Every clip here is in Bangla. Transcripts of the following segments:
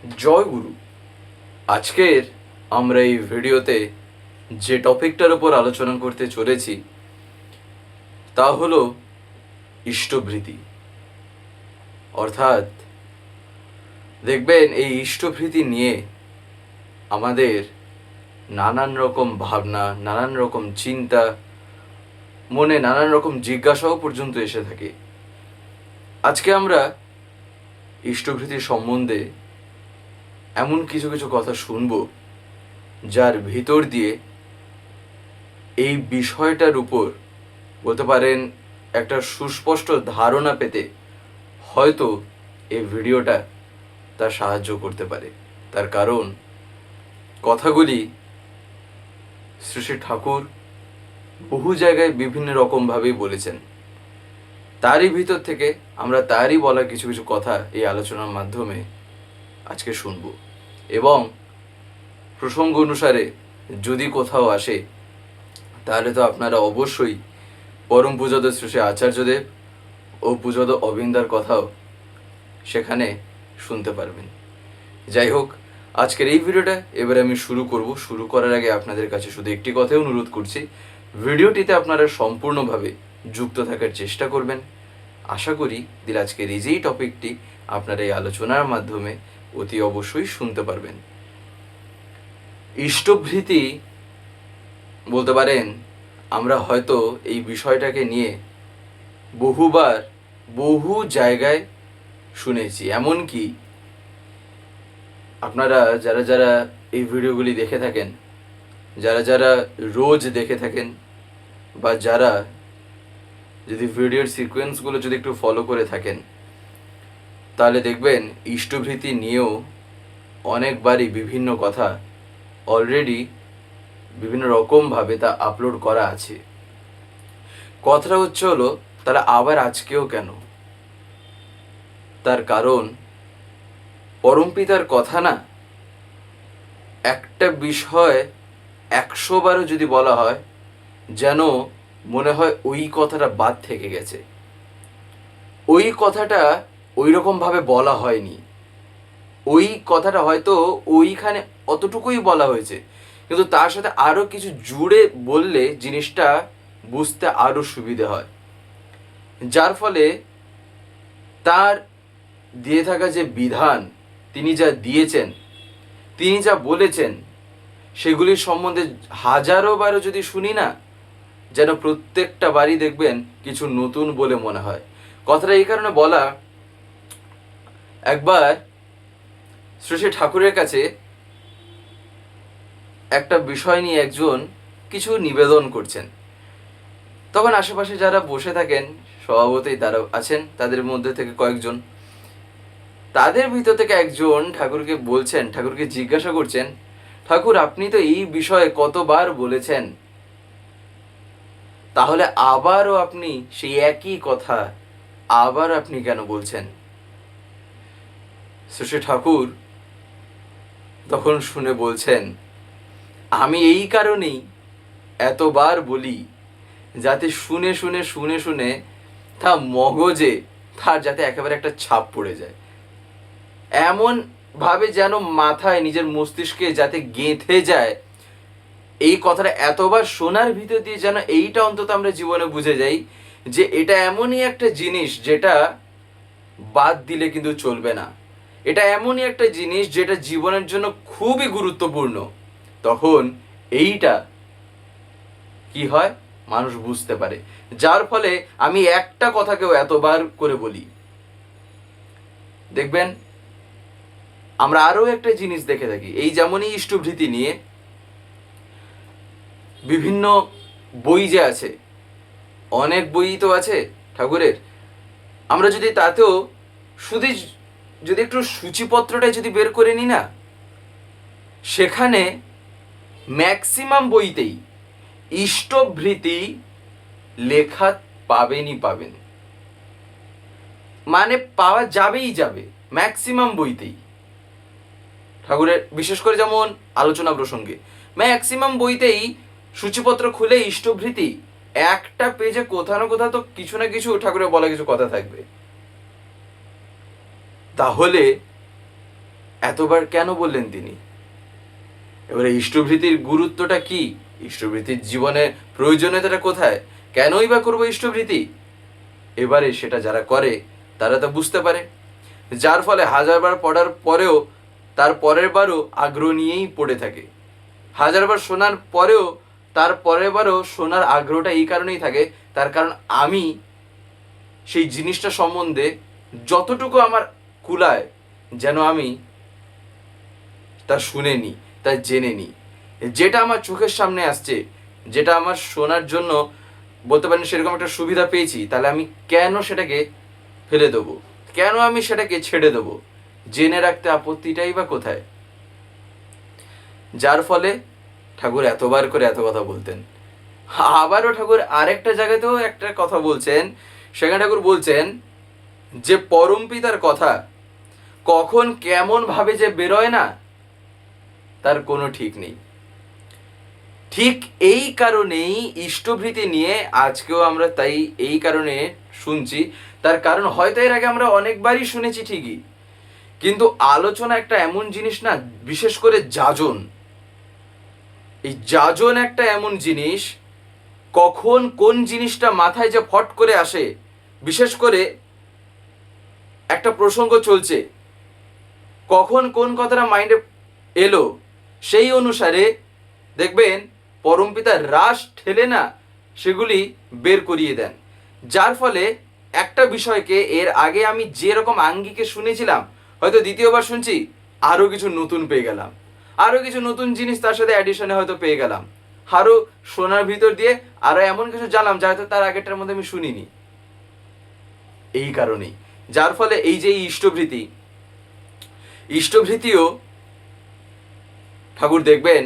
জয় গুরু। আজকের আমরা এই ভিডিওতে যে টপিকটার উপর আলোচনা করতে চলেছি তা হলো ইষ্টভৃতি। অর্থাৎ দেখবেন এই ইষ্টভৃতি নিয়ে আমাদের নানান রকম ভাবনা, নানান রকম চিন্তা, মনে নানান রকম জিজ্ঞাসাও পর্যন্ত এসে থাকে। আজকে আমরা ইষ্টভৃতি সম্বন্ধে এমন কিছু কিছু কথা শুনব যার ভিতর দিয়ে এই বিষয়টার উপর বলতে পারেন একটা সুস্পষ্ট ধারণা পেতে হয়তো এই ভিডিওটা তার সাহায্য করতে পারে। তার কারণ কথাগুলি শ্রী শ্রী ঠাকুর বহু জায়গায় বিভিন্ন রকমভাবেই বলেছেন। তারই ভিতর থেকে আমরা তারই বলা কিছু কিছু কথা এই আলোচনার মাধ্যমে আজকে শুনব, এবং প্রসঙ্গ অনুসারে যদি কোথাও আসে তাহলে তো আপনারা অবশ্যই পরম পূজদ শ্রী শ্রী আচার্যদেব ও পূজদ অবিন্দার কথাও সেখানে শুনতে পারবেন। যাই হোক, আজকের এই ভিডিওটা এবারে আমি শুরু করার আগে আপনাদের কাছে শুধু একটি কথাই অনুরোধ করছি, ভিডিওটিতে আপনারা সম্পূর্ণভাবে যুক্ত থাকার চেষ্টা করবেন। আশা করি আজকের এই যেই টপিকটি আপনারা এই আলোচনার মাধ্যমে অতি অবশ্যই শুনতে পারবেন। ইষ্টভৃতি বলতে পারেন আমরা হয়তো এই বিষয়টাকে নিয়ে বহুবার বহু জায়গায় শুনেছি। এমনকি আপনারা যারা যারা এই ভিডিওগুলি দেখে থাকেন, যারা যারা রোজ দেখে থাকেন, বা যারা যদি ভিডিওর সিকোয়েন্সগুলো যদি একটু ফলো করে থাকেন, তাহলে দেখবেন ইষ্টভৃতি নিয়েও অনেকবারই বিভিন্ন কথা অলরেডি বিভিন্ন রকমভাবে তা আপলোড করা আছে। কথাটা হলো তারা আবার আজকেও কেন? তার কারণ পরমপিতার কথা না, একটা বিষয় 100 বারও যদি বলা হয় যেন মনে হয় ওই কথাটা বাদ থেকে গেছে, ওই কথাটা ওই রকমভাবে বলা হয়নি, ওই কথাটা হয়তো ওইখানে অতটুকুই বলা হয়েছে, কিন্তু তার সাথে আরও কিছু জুড়ে বললে জিনিসটা বুঝতে আরও সুবিধে হয়। যার ফলে তার দিয়ে থাকা যে বিধান, তিনি যা দিয়েছেন, তিনি যা বলেছেন, সেগুলির সম্বন্ধে হাজারো বারও যদি শুনি না, যেন প্রত্যেকটা বারই দেখবেন কিছু নতুন বলে মনে হয়। কথাটা এই কারণে বলা, একবার শ্রী শ্রী ঠাকুরের কাছে একটা বিষয় নিয়ে একজন কিছু নিবেদন করছেন। তখন আশেপাশে যারা বসে থাকেন স্বভাবতই তারা আছেন, তাদের মধ্যে থেকে কয়েকজন, তাদের ভিতর থেকে একজন ঠাকুরকে বলছেন, ঠাকুরকে জিজ্ঞাসা করছেন, ঠাকুর আপনি তো এই বিষয়ে কতবার বলেছেন, তাহলে আবারও আপনি সেই একই কথা আবার আপনি কেন বলছেন? শ্রী ঠাকুর তখন শুনে বলছেন, আমি এই কারণেই এতবার বলি যাতে শুনে শুনে শুনে শুনে তা মগজে তার যাতে একেবারে একটা ছাপ পড়ে যায়, এমন ভাবে যেন মাথায় নিজের মস্তিষ্কে যাতে গেঁথে যায়। এই কথাটা এতবার শোনার ভিতর দিয়ে যেন এইটা অন্তত আমরা জীবনে বুঝে যাই যে এটা এমনই একটা জিনিস যেটা বাদ দিলে কিন্তু চলবে না, এটা এমনই একটা জিনিস যেটা জীবনের জন্য খুবই গুরুত্বপূর্ণ। তখন এইটা কি হয়, মানুষ বুঝতে পারে। যার ফলে আমি একটা কথাকেও এতবার করে বলি। দেখবেন আমরা আরও একটা জিনিস দেখে থাকি, এই যেমনই ইষ্টভৃতি নিয়ে বিভিন্ন বই যে আছে, অনেক বই তো আছে ঠাকুরের, আমরা যদি তাতেও শুধু যদি একটু সূচিপত্রটাই যদি বের করে নিই না, সেখানে ম্যাক্সিমাম বইতেই ইষ্টভৃতি লেখা পাবেন, মানে পাওয়া যাবেই যাবে ম্যাক্সিমাম বইতেই। ঠাকুরের বিশেষ করে যেমন আলোচনা প্রসঙ্গে ম্যাক্সিমাম বইতেই সূচিপত্র খুলে ইষ্টভৃতি একটা পেজে কোথাও না কোথাও তো কিছু না কিছু ঠাকুরের বলা কিছু কথা থাকবে। তাহলে এতবার কেন বললেন তিনি? এবারে ইষ্টভৃতির গুরুত্বটা কি? ইষ্টভৃতির জীবনে প্রয়োজনীয়তাটা কোথায়? কেনই বা করবো ইষ্টভৃতি? এবারে সেটা যারা করে তারা তো বুঝতে পারে, যার ফলে হাজারবার পড়ার পরেও তার পরের বারও আগ্রহ নিয়েই পড়ে থাকে। হাজারবার শোনার পরেও তার পরের বারও শোনার আগ্রহটা এই কারণেই থাকে, তার কারণ আমি সেই জিনিসটা সম্বন্ধে যতটুকু আমার কুলায় যেন আমি তা শুনে নিই, তা জেনে নিই। যেটা আমার চোখের সামনে আসছে, যেটা আমার শোনার জন্য বলতে পারেন সেরকম একটা সুবিধা পেয়েছি, তাহলে আমি কেন সেটাকে ফেলে দেবো? কেন আমি সেটাকে ছেড়ে দেবো? জেনে রাখতে আপত্তিটাই বা কোথায়? যার ফলে ঠাকুর এতবার করে এত কথা বলতেন। আবারও ঠাকুর আরেকটা জায়গাতেও একটা কথা বলছেন। সেখানে ঠাকুর বলছেন যে পরম পিতার কথা কখন কেমন ভাবে যে বেরোয় না, তার কোনো ঠিক নেই। ঠিক এই কারণেই ইষ্টভৃতি নিয়ে আজকেও আমরা তাই এই কারণে শুনছি। তার কারণ হয়তো এর আগে আমরা অনেকবারই শুনেছি ঠিকই, কিন্তু আলোচনা একটা এমন জিনিস না, বিশেষ করে যাজন, এই যাজন একটা এমন জিনিস, কখন কোন জিনিসটা মাথায় যে ফট করে আসে, বিশেষ করে একটা প্রসঙ্গ চলছে, কখন কোন কথাটা মাইন্ডে এলো, সেই অনুসারে দেখবেন পরমপিতার রাস ঠেলে না সেগুলি বের করিয়ে দেন। যার ফলে একটা বিষয়কে এর আগে আমি যেরকম আঙ্গিকে শুনেছিলাম, হয়তো দ্বিতীয়বার শুনছি আরও কিছু নতুন পেয়ে গেলাম, আরও কিছু নতুন জিনিস তার সাথে অ্যাডিশনে হয়তো পেয়ে গেলাম, আরও শোনার ভিতর দিয়ে আরও এমন কিছু জানলাম যা হয়তো তার আগেরটার মধ্যে আমি শুনিনি। এই কারণেই, যার ফলে এই যে ইষ্টভৃতিও ঠাকুর দেখবেন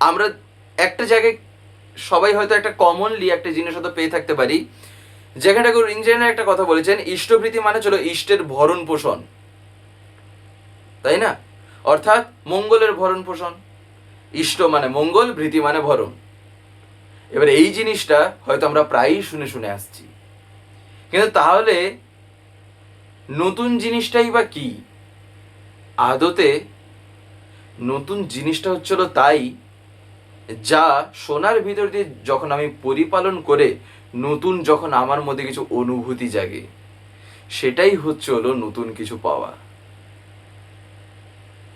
আমরা একটা জায়গায় সবাই হয়তো একটা কমনলি একটা জিনিস হয়তো পেয়ে থাকতে পারি, যেখানে ঠাকুর ইঞ্জিনিয়ার একটা কথা বলেছেন, ইষ্টভৃতি মানে ছিল ইষ্টের ভরণ পোষণ, তাই না? অর্থাৎ মঙ্গলের ভরণ পোষণ। ইষ্ট মানে মঙ্গল, ভৃতি মানে ভরণ। এবার এই জিনিসটা হয়তো আমরা প্রায়ই শুনে শুনে আসছি, কিন্তু তাহলে নতুন জিনিসটাই বা কি? আদতে নতুন জিনিসটা হচ্ছিল তাই যা শোনার ভিতর দিয়ে যখন আমি পরিপালন করে নতুন যখন আমার মধ্যে কিছু অনুভূতি জাগে, সেটাই হলো নতুন কিছু পাওয়া।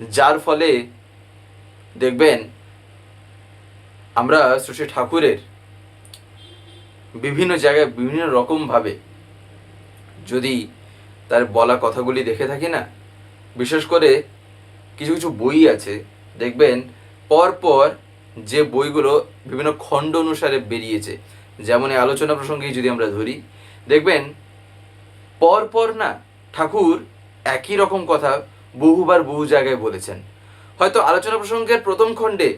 যার ফলে দেখবেন আমরা শ্রী ঠাকুরের বিভিন্ন জায়গায় বিভিন্ন রকম ভাবে যদি তার বলা কথাগুলি দেখে থাকি না, বিশেষ করে কিছু কিছু বই আছে দেখবেন পরপর যে বইগুলো বিভিন্ন খণ্ড অনুসারে বেরিয়েছে, যেমন এই আলোচনা প্রসঙ্গেই যদি আমরা ধরি, দেখবেন পরপর না ঠাকুর একই রকম কথা বহুবার বহু জায়গায় বলেছেন। হয়তো আলোচনা প্রসঙ্গের প্রথম খণ্ডে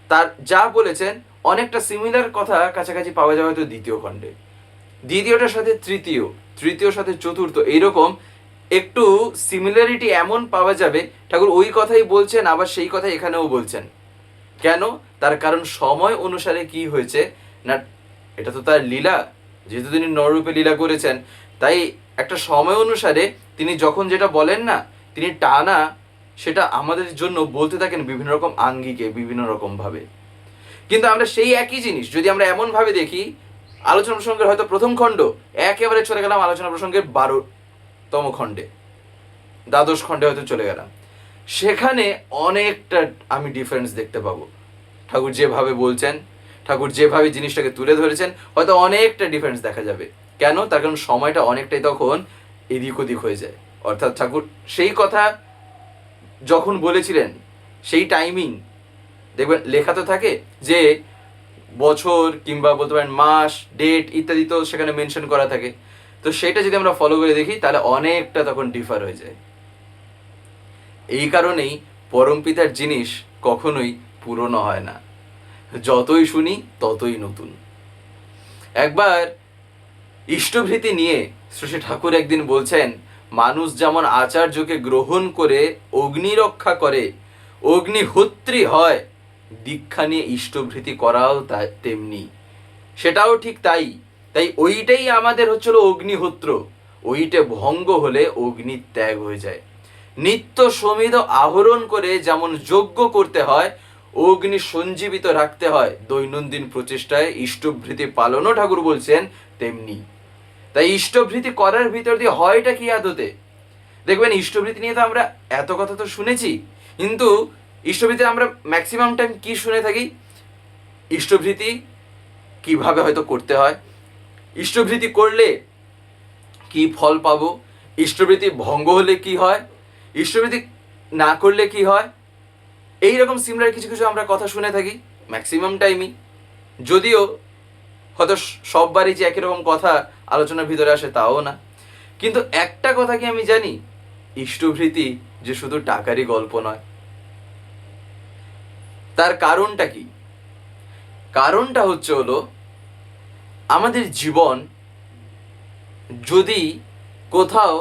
তার যা বলেছেন অনেকটা সিমিলার কথা কাছাকাছি পাওয়া যায় হয়তো দ্বিতীয় খণ্ডে, দ্বিতীয়টার সাথে তৃতীয়, তৃতীয়র সাথে চতুর্থ, এইরকম একটু সিমিলারিটি এমন পাওয়া যাবে ঠাকুর ওই কথাই বলছেন, আবার সেই কথা এখানেও বলছেন। কেন? তার কারণ সময় অনুসারে কি হয়েছে না, এটা তো তার লীলা, যেহেতু তিনি নররূপে লীলা করেছেন, তাই একটা সময় অনুসারে তিনি যখন যেটা বলেন না, তিনি টানা সেটা আমাদের জন্য বলতে থাকেন বিভিন্ন রকম আঙ্গিকে, বিভিন্ন রকম ভাবে। কিন্তু আমরা সেই একই জিনিস যদি আমরা এমন ভাবে দেখি, আলোচনা প্রসঙ্গের হয়তো প্রথম খণ্ড একেবারে চলে গেলাম আলোচনা প্রসঙ্গের 12তম খণ্ডে, দ্বাদশ খণ্ডে হয়তো চলে গেলাম, সেখানে অনেকটা আমি ডিফারেন্স দেখতে পাবো। ঠাকুর যেভাবে বলছেন, ঠাকুর যেভাবে জিনিসটাকে তুলে ধরেছেন, হয়তো অনেকটা ডিফারেন্স দেখা যাবে। কেন? তার কারণ সময়টা অনেকটাই তখন এদিক ওদিক হয়ে যায়। অর্থাৎ ঠাকুর সেই কথা যখন বলেছিলেন সেই টাইমিং দেখবেন লেখা তো থাকে যে বছর কিংবা বলতে পারেন মাস, ডেট ইত্যাদি তো সেখানে মেনশন করা থাকে, তো সেটা যদি আমরা ফলো করে দেখি তাহলে অনেকটা তখন ডিফার হয়ে যায়। এই কারণেই পরমপিতার জিনিস কখনোই পুরনো হয় না, যতই শুনি ততই নতুন। একবার ইষ্টভৃতি নিয়ে শ্রী ঠাকুর একদিন বলছেন, মানুষ যেমন আচার্যকে গ্রহণ করে অগ্নি রক্ষা করে, অগ্নিহোত্রী হয়, দীক্ষা নিয়ে ইষ্টভৃতি করাও তেমনি। সেটাও ঠিক তাই। তাই ওইটাই আমাদের হচ্ছিল অগ্নিহোত্র, ওইটা ভঙ্গ হলে অগ্নি ত্যাগ হয়ে যায়। নিত্য সমিধ আহরণ করে যেমন যজ্ঞ করতে হয়, অগ্নি সঞ্জীবিত রাখতে হয় দৈনন্দিন প্রচেষ্টায় ইষ্টভৃতি পালনও ঠাকুর বলছেন তেমনি। তাই ইষ্টভৃতি করার ভিতর দিয়ে হয়টা কি আদতে? দেখবেন ইষ্টভৃতি নিয়ে তো আমরা এত কথা তো শুনেছি, কিন্তু ইষ্টভৃতি আমরা ম্যাক্সিমাম টাইম কি শুনে থাকি? ইষ্টভৃতি কিভাবে হয়তো করতে হয়, ইষ্টভৃতি করলে কি ফল পাবো, ইষ্টভৃতি ভঙ্গ হলে কি হয়, ইষ্টভৃতি না করলে কি হয়, এইরকম সিমিলার কিছু কিছু আমরা কথা শুনে থাকি ম্যাক্সিমাম টাইমই। যদিও হয়তো সববারই যে একই রকম কথা আলোচনার ভিতরে আসে তাও না, কিন্তু একটা কথা কি আমি জানি, ইষ্টভৃতি যে শুধু টাকারই গল্প নয়। তার কারণটা কি? কারণটা হলো আমাদের জীবন যদি কোথাও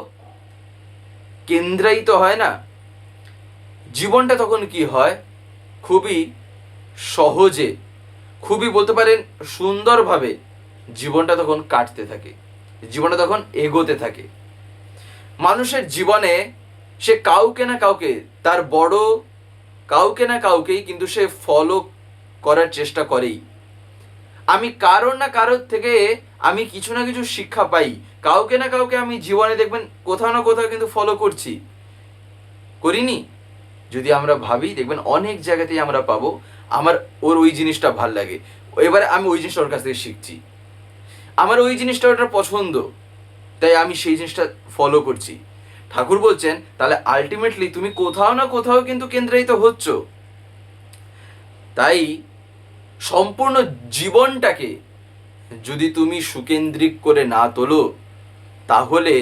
কেন্দ্রায়িত হয় না, জীবনটা তখন কি হয়, খুবই সহজে, খুবই বলতে পারেন সুন্দরভাবে জীবনটা তখন কাটতে থাকে, জীবনটা তখন এগোতে থাকে। মানুষের জীবনে সে কাউকে না কাউকে, তার বড় কাউকে না কাউকেই কিন্তু সে ফলো করার চেষ্টা করেই। আমি কারোর না কারোর থেকে আমি কিছু না কিছু শিক্ষা পাই, কাউকে না কাউকে আমি জীবনে দেখবেন কোথাও না কোথাও কিন্তু ফলো করছি, করিনি? যদি আমরা ভাবি দেখবেন অনেক জায়গাতেই আমরা পাবো আমার ওর ওই জিনিসটা ভাল লাগে, এবারে আমি ওই জিনিসটা ওর কাছ থেকে শিখছি, আমার ওই জিনিসটা ওটার পছন্দ, তাই আমি সেই জিনিসটা ফলো করছি। ঠাকুর বলছেন তাহলে আলটিমেটলি তুমি কোথাও না কোথাও কিন্তু কেন্দ্রায়িত হচ্ছ। তাই সম্পূর্ণ জীবনটাকে যদি তুমি সুকেন্দ্রিক করে না তোলো, তাহলে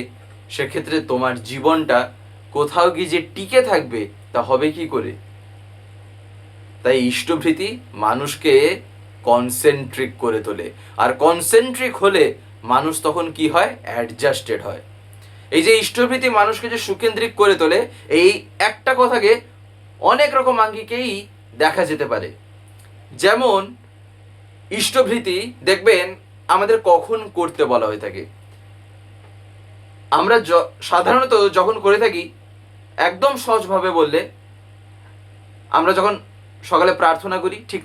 সেক্ষেত্রে তোমার জীবনটা কোথাও গিয়ে যে টিকে থাকবে তা হবে কি করে? তাই ইষ্টভৃতি মানুষকে কনসেন্ট্রিক করে তোলে, আর কনসেন্ট্রিক হলে মানুষ তখন কি হয়, অ্যাডজাস্টেড হয়। এই যে ইষ্টভৃতি মানুষকে যে সুকেন্দ্রিক করে তোলে, এই একটা কথাকে অনেক রকম আঙ্গিকেই দেখা যেতে পারে। যেমন ইষ্টভৃতি দেখবেন আমাদের কখন করতে বলা হয়ে থাকে, আমরা সাধারণত যখন করে থাকি একদম সহজভাবে বললে, আমরা যখন সকালে প্রার্থনা করি ঠিক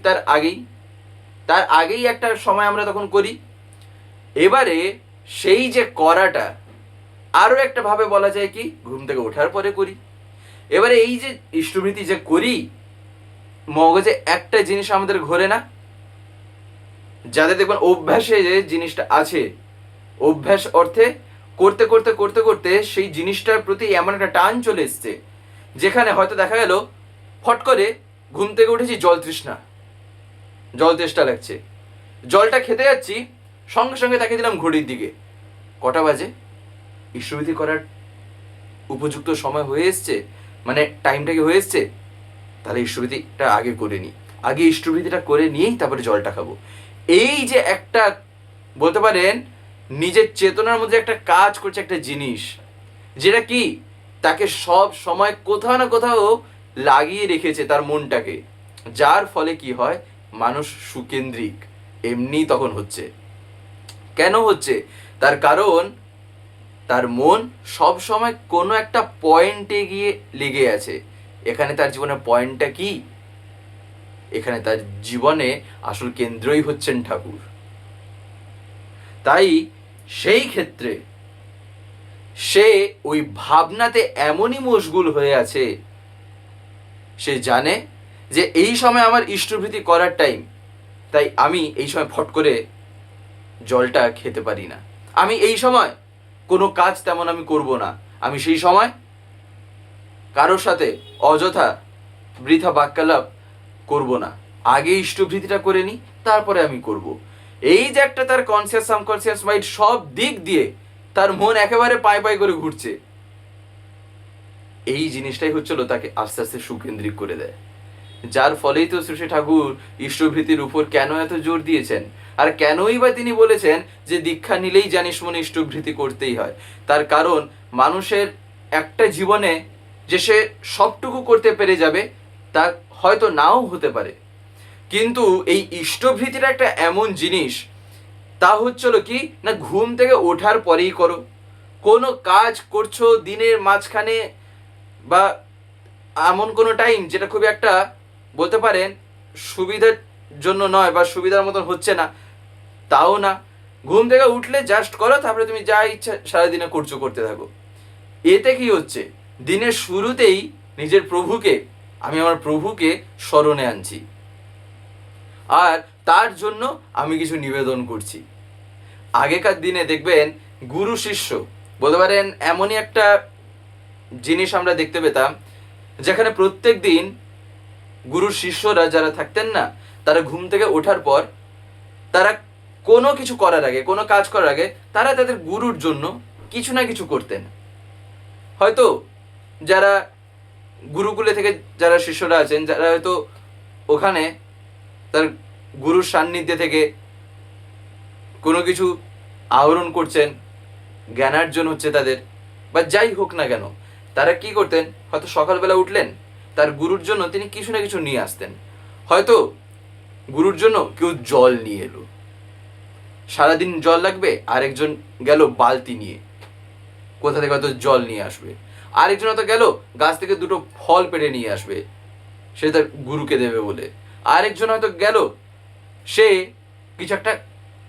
তার আগেই একটা সময় আমরা তখন করি। এবারে সেই যে করাটা আরও একটা ভাবে বলা যায় কি, ঘুম থেকে ওঠার পরে করি। এবারে এই যে ইষ্টভৃতি যে করি, মগজে একটা জিনিস আমাদের ঘোরে না, যাদের দেখবেন অভ্যাসে যে জিনিসটা আছে, অভ্যাস অর্থে করতে করতে করতে করতে সেই জিনিসটার প্রতি এমন একটা টান চলে এসছে, যেখানে হয়তো দেখা গেল ফট করে ঘুম থেকে উঠেছি, জল তেষ্টা লাগছে, জলটা খেতে যাচ্ছি, সঙ্গে সঙ্গে তাকিয়ে দিলাম ঘড়ির দিকে, কটা বাজে, ইষ্টভৃতি করার উপযুক্ত সময় হয়ে এসছে, মানে টাইমটা কি হয়ে এসছে, তাহলে ইষ্টভৃতিটা আগে করে নিই, আগে ইষ্টভৃতিটা করে নিয়েই তারপরে জলটা খাবো। এই যে একটা বলতে পারেন নিজের চেতনার মধ্যে একটা কাজ করছে একটা জিনিস, যেটা কি তাকে সব সময় কোথাও না কোথাও লাগিয়ে রেখেছে তার মনটাকে, যার ফলে কি হয়, মানুষ সুকেন্দ্রিক এমনি তখন হচ্ছে। কেন হচ্ছে? তার কারণ তার মন সব সময় কোনো একটা পয়েন্টে গিয়ে লেগে আছে। এখানে তার জীবনের পয়েন্টটা কি? এখানে তার জীবনে আসল কেন্দ্রই হচ্ছেন ঠাকুর। তাই সেই ক্ষেত্রে সে ওই ভাবনাতে এমনই মশগুল হয়ে আছে, সে জানে যে এই সময় আমার ইষ্টভৃতি করার টাইম, তাই আমি এই সময় ফট করে জলটা খেতে পারি না, আমি এই সময় কোনো কাজ তেমন আমি করব না, আমি সেই সময় কারোর সাথে অযথা বৃথা বাক্যালাপ করব না, আগে ইষ্টভৃতিটা করে নিই তারপরে আমি করব। এই যে একটা তার কনসিয়াস সাবকনসিয়াস মাইন্ড সব দিক দিয়ে তার মন একেবারে পায়ে পায়ে করে ঘুরছে, এই জিনিসটাই হচ্ছিল তাকে আস্তে আস্তে সুকেন্দ্রিক করে দেয়। যার ফলেই তো শ্রী ঠাকুর ইষ্টভৃতির উপর কেন এত জোর দিয়েছেন, আর কেনই বা তিনি বলেছেন যে দীক্ষা নিলেই জানিস মনে ইষ্টভৃতি করতেই হয়। তার কারণ মানুষের একটা জীবনে যে সে সবটুকু করতে পেরে যাবে তা হয়তো নাও হতে পারে, কিন্তু এই ইষ্টভৃতিটা একটা এমন জিনিস, তা হচ্ছিল কি না, ঘুম থেকে ওঠার পরেই করো, কোনো কাজ করছো দিনের মাঝখানে বা এমন কোনো টাইম যেটা খুবই একটা বলতে পারেন সুবিধার জন্য নয় বা সুবিধার মতন হচ্ছে না, তাও না। ঘুম থেকে উঠলে জাস্ট করো, তারপরে তুমি যা ইচ্ছা সারাদিনে করতে থাকো। এতে কি হচ্ছে, দিনের শুরুতেই নিজের প্রভুকে, আমি আমার প্রভুকে স্মরণে আনছি, আর তার জন্য আমি কিছু নিবেদন করছি। আগেকার দিনে দেখবেন গুরু শিষ্য বলতে পারেন এমনই একটা জিনিস আমরা দেখতে পেতাম, যেখানে প্রত্যেক দিন গুরুর শিষ্যরা যারা থাকতেন না, তারা ঘুম থেকে ওঠার পর তারা কোনো কিছু করার আগে, কোনো কাজ করার আগে তারা তাদের গুরুর জন্য কিছু না কিছু করতেন। হয়তো যারা গুরুকুলে থেকে যারা শিষ্যরা আছেন, যারা হয়তো ওখানে তার গুরুর সান্নিধ্যে থেকে কোনো কিছু আহরণ করছেন, জ্ঞানার্জন হচ্ছে তাদের, বা যাই হোক না কেন, তারা কি করতেন, হয়তো সকালবেলা উঠলেন, তার গুরুর জন্য তিনি কিছু না কিছু নিয়ে আসতেন। হয়তো গুরুর জন্য কেউ জল নিয়ে এলো, সারাদিন জল লাগবে, আরেকজন গেল বালতি নিয়ে, কোথা থেকে হয়তো জল নিয়ে আসবে। আরেকজন হয়তো গেল গাছ থেকে দুটো ফল পেড়ে নিয়ে আসবে, সে তার গুরুকে দেবে বলে। আরেকজন হয়তো গেল, সে কিছু একটা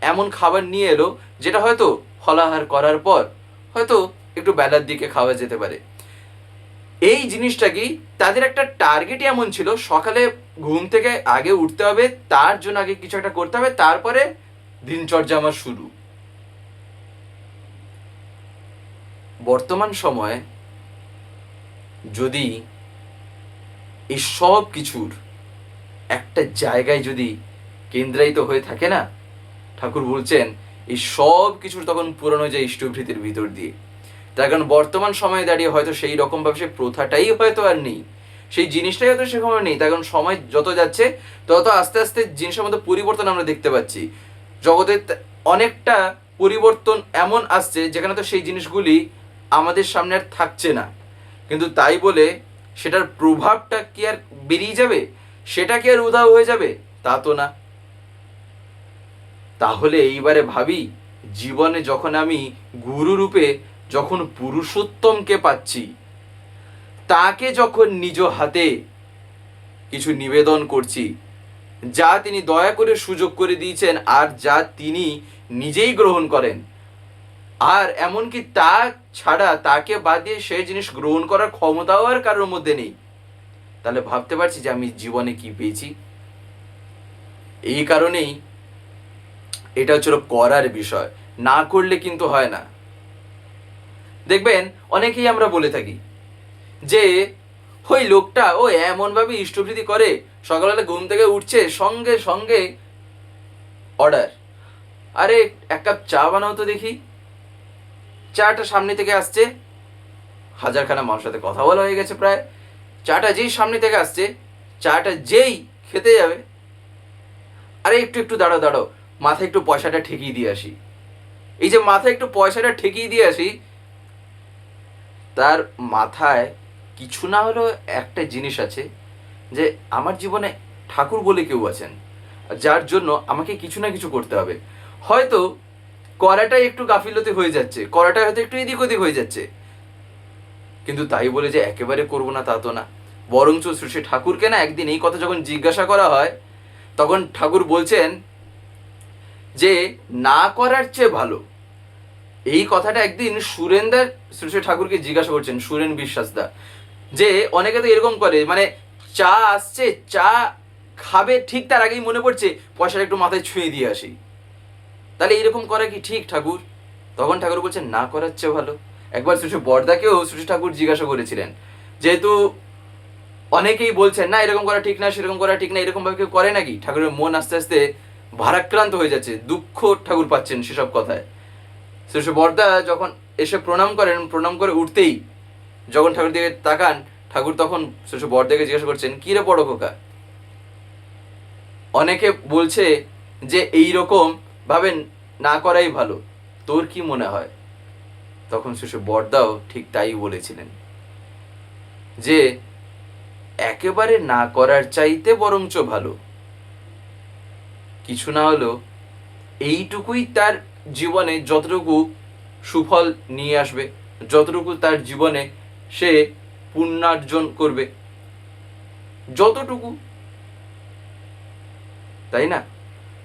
এমন খাবার নিয়ে এলো যেটা হয়তো ফলাহার করার পর হয়তো একটু বেলার দিকে খাওয়া যেতে পারে। এই জিনিসটা কি, তাদের একটা টার্গেটই এমন ছিল, সকালে ঘুম থেকে আগে উঠতে হবে, তার জন্য আগে কিছু একটা করতে হবে, তারপরে দিনচর্যা আমার শুরু। বর্তমান সময়ে যদি এই সব কিছুর একটা জায়গায় যদি কেন্দ্রায়িত হয়ে থাকে না, ঠাকুর বলছেন এই সব কিছুর তখন পূরণ হয়ে যায় ইষ্টভৃতির ভিতর দিয়ে। তার কারণ বর্তমান সময়ে দাঁড়িয়ে হয়তো সেই রকমভাবে সেই প্রথাটাই হয়তো আর নেই, সেই জিনিসটাই হয়তো সেরকম নেই। তার কারণ সময় যত যাচ্ছে তত আস্তে আস্তে জিনিসের মধ্যে পরিবর্তন আমরা দেখতে পাচ্ছি। জগতে অনেকটা পরিবর্তন এমন আসছে যেখানে তো সেই জিনিসগুলি আমাদের সামনে আর থাকছে না, কিন্তু তাই বলে সেটার প্রভাবটা কি আর বেরিয়ে যাবে, সেটা কি আর উধাও হয়ে যাবে, তা তো না। তাহলে এইবারে ভাবি, জীবনে যখন আমি গুরু রূপে যখন পুরুষোত্তমকে পাচ্ছি, তাকে যখন নিজ হাতে কিছু নিবেদন করছি, যা তিনি দয়া করে সুযোগ করে দিয়েছেন আর যা তিনি নিজেই গ্রহণ করেন, আর এমনকি তা ছাড়া তাকে বাদ দিয়ে সেই জিনিস গ্রহণ করার ক্ষমতাও আর কারোর মধ্যে নেই, তাহলে ভাবতে পারছি যে আমি জীবনে কি পেয়েছি। এই কারণেই এটা হচ্ছিল করার বিষয়, না করলে কিন্তু হয় না। দেখবেন অনেকেই আমরা বলে থাকি যে ওই লোকটা ও এমনভাবে ইষ্টভৃতি করে, সকালবেলা ঘুম থেকে উঠছে সঙ্গে সঙ্গে অর্ডার, আরে এক কাপ চা বানাও তো দেখি। চাটা সামনে থেকে আসছে, হাজারখানা মানুষের সাথে কথা বলা হয়ে গেছে প্রায়, চাটা যেই সামনে থেকে আসছে, চাটা যেই খেতে যাবে, আরে একটু একটু দাঁড়াও দাঁড়াও, মাথায় একটু পয়সাটা ঠেকিয়ে দিয়ে আসি। এই যে মাথায় একটু পয়সাটা ঠেকিয়ে দিয়ে আসি, তার মাথায় কিছু না হলেও একটা জিনিস আছে যে আমার জীবনে ঠাকুর বলে কেউ আছেন, যার জন্য আমাকে কিছু না কিছু করতে হবে। হয়তো করাটাই একটু গাফিলতি হয়ে যাচ্ছে, করাটা হয়তো একটু এদিক ওদিক হয়ে যাচ্ছে, কিন্তু তাই বলে যে একেবারে করবো না তা তো না। বরঞ্চ শ্রী ঠাকুরকে না একদিন এই কথা যখন জিজ্ঞাসা করা হয়, তখন ঠাকুর বলছেন যে না করার চেয়ে ভালো। এই কথাটা একদিন সুরেনদা শ্রী ঠাকুরকে জিজ্ঞাসা করছেন, সুরেন বিশ্বাসদা, যে অনেকে তো এরকম করে, মানে চা আসছে, চা খাবে ঠিক তার আগেই মনে পড়ছে পয়সাটা একটু মাথায় ছুঁয়ে দিয়ে আসি, তাহলে এরকম করা কি ঠিক ঠাকুর? তখন ঠাকুর বলছেন না করার চেয়ে ভালো। একবার শ্রী বরদাকেও শ্রী ঠাকুর জিজ্ঞাসা করেছিলেন, যেহেতু অনেকেই বলছেন না এরকম করা ঠিক না, সেরকম করা ঠিক না, এরকম ভাবে কেউ করে নাকি? ঠাকুরের মন আস্তে আস্তে ভারাক্রান্ত হয়ে যাচ্ছে, দুঃখ ঠাকুর পাচ্ছেন সেসব কথায়। শ্রী বরদা যখন এসে প্রণাম করেন, প্রণাম করে উঠতেই যখন ঠাকুর দিকে তাকান, ঠাকুর তখন শ্রী বরদাকে জিজ্ঞাসা করছেন, কি রে বড় খোকা, অনেকে বলছে যে এই রকম ভাবে না করাই ভালো, তোর কি মনে হয়? তখন শ্রী বরদাও ঠিক তাই বলেছিলেন যে একেবারে না করার চাইতে বরঞ্চ ভালো, কিছু না হলেও এইটুকুই তার জীবনে যতটুকু সুফল নিয়ে আসবে, যতটুকু তার জীবনে সে পুণ্যার্জন করবে, যতটুকু, তাই না?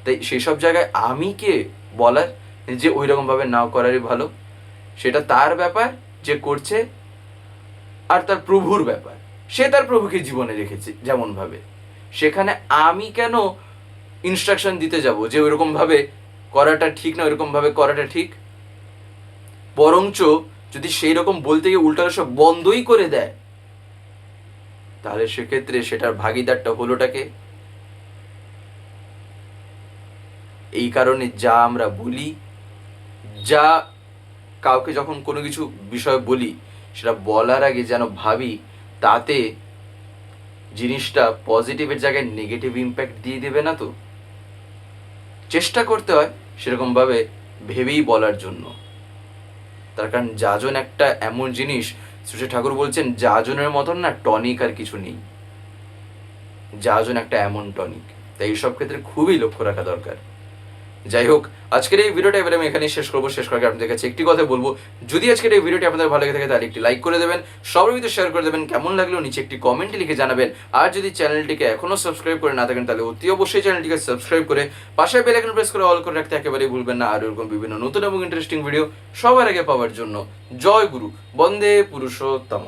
তাই সেসব জায়গায় আমি কে বলার যে ওই রকম ভাবে না করারই ভালো? সেটা তার ব্যাপার যে করছে, আর তার প্রভুর ব্যাপার, সে তার প্রভুকে জীবনে রেখেছে যেমন ভাবে। সেখানে আমি কেন ইনস্ট্রাকশন দিতে যাব যে ওইরকম ভাবে করাটা ঠিক না, ওইরকম ভাবে করাটা ঠিক? বরঞ্চ যদি সেই রকম বলতে গিয়ে উল্টা সব বন্ধই করে দেয়, তাহলে সেক্ষেত্রে সেটার ভাগিদারটা হলোটাকে। এই কারণে যা আমরা বলি, যা কাউকে যখন কোনো কিছু বিষয় বলি, সেটা বলার আগে যেন ভাবি তাতে জিনিসটা পজিটিভের জায়গায় নেগেটিভ ইম্প্যাক্ট দিয়ে দেবে না তো। চেষ্টা করতে হয় সেরকমভাবে ভেবেই বলার জন্য। তার কারণ যাজন একটা এমন জিনিস, শ্রী ঠাকুর বলছেন যাজনের মতন না টনিক আর কিছু নেই। যাজন একটা এমন টনিক, তাই এইসব ক্ষেত্রে খুবই লক্ষ্য রাখা দরকার। যাই হোক, আজকের এই ভিডিওটা এবারে আমি এখানেই শেষ করবো। শেষ করার আপনাদের কাছে একটি কথা বলবো, যদি আজকের এই ভিডিওটি আপনাদের ভালো লেগে থাকে তাহলে একটি লাইক করে দেবেন, সবার ভিতরে শেয়ার করে দেবেন, কেমন লাগলো নিচে একটি কমেন্টে লিখে জানাবেন। আর যদি চ্যানেলটিকে এখনো সাবস্ক্রাইব করে না থাকেন তাহলে অতি অবশ্যই চ্যানেলটিকে সাবস্ক্রাইব করে পাশে বেল আইকন প্রেস করে অল করে রাখতে একেবারেই ভুলবেন না। আর এরকম বিভিন্ন নতুন এবং ইন্টারেস্টিং ভিডিও সবার আগে পাওয়ার জন্য জয় গুরু, বন্দে পুরুষোত্তম।